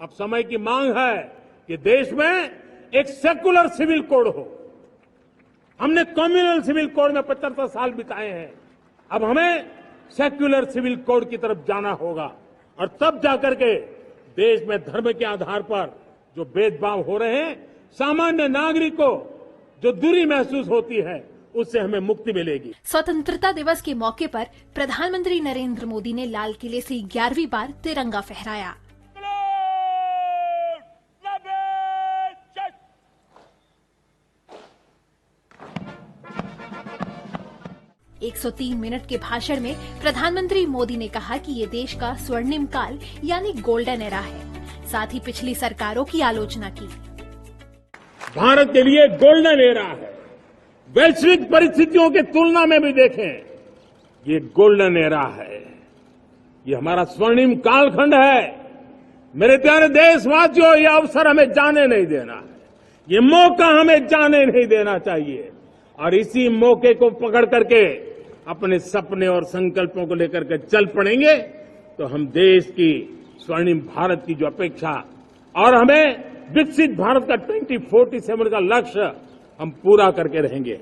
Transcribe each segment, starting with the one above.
अब समय की मांग है कि देश में एक सेकुलर सिविल कोड हो। हमने कम्युनल सिविल कोड में 75 साल बिताए हैं। अब हमें सेक्युलर सिविल कोड की तरफ जाना होगा और तब जाकर के देश में धर्म के आधार पर जो भेदभाव हो रहे हैं, सामान्य नागरिक को जो दूरी महसूस होती है, उससे हमें मुक्ति मिलेगी। स्वतंत्रता दिवस के मौके पर प्रधानमंत्री नरेंद्र मोदी ने लाल किले से 11वीं बार तिरंगा फहराया। 103 मिनट के भाषण में प्रधानमंत्री मोदी ने कहा कि ये देश का स्वर्णिम काल यानी गोल्डन एरा है। साथ ही पिछली सरकारों की आलोचना की। भारत के लिए गोल्डन एरा है। वैश्विक परिस्थितियों की तुलना में भी देखें, ये गोल्डन एरा है। ये हमारा स्वर्णिम कालखंड है। मेरे प्यारे देशवासियों, ये अवसर हमें जाने नहीं देना है। ये मौका हमें जाने नहीं देना चाहिए और इसी मौके को पकड़ करके अपने सपने और संकल्पों को लेकर के चल पड़ेंगे तो हम देश की स्वर्णिम भारत की जो अपेक्षा और हमें विकसित भारत का 2047 का लक्ष्य हम पूरा करके रहेंगे।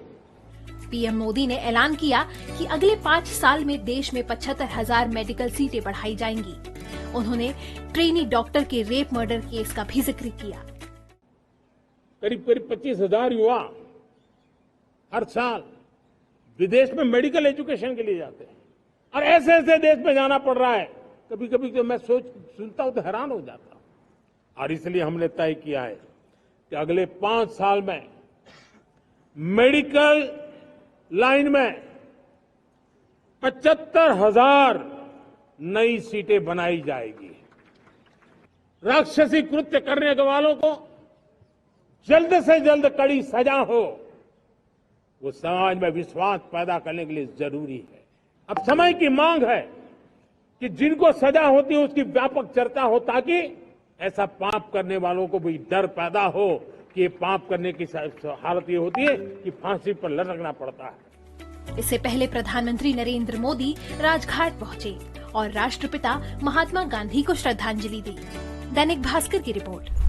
पीएम मोदी ने ऐलान किया कि अगले 5 साल में देश में 75,000 मेडिकल सीटें बढ़ाई जाएंगी। उन्होंने ट्रेनी डॉक्टर के रेप मर्डर केस का भी जिक्र किया। करीब 25,000 युवा हर साल विदेश में मेडिकल एजुकेशन के लिए जाते हैं और ऐसे ऐसे देश में जाना पड़ रहा है। कभी कभी तो मैं सुनता हूं तो हैरान हो जाता हूं। और इसलिए हमने तय किया है कि अगले 5 साल में मेडिकल लाइन में 75,000 नई सीटें बनाई जाएगी। राक्षसी कृत्य करने वालों को जल्द से जल्द कड़ी सजा हो, वो समाज में विश्वास पैदा करने के लिए जरूरी है। अब समय की मांग है कि जिनको सजा होती है उसकी व्यापक चर्चा हो, ताकि ऐसा पाप करने वालों को भी डर पैदा हो कि ये पाप करने की हालत ये होती है कि फांसी पर लटकना पड़ता है। इससे पहले प्रधानमंत्री नरेंद्र मोदी राजघाट पहुंचे और राष्ट्रपिता महात्मा गांधी को श्रद्धांजलि दी। दैनिक भास्कर की रिपोर्ट।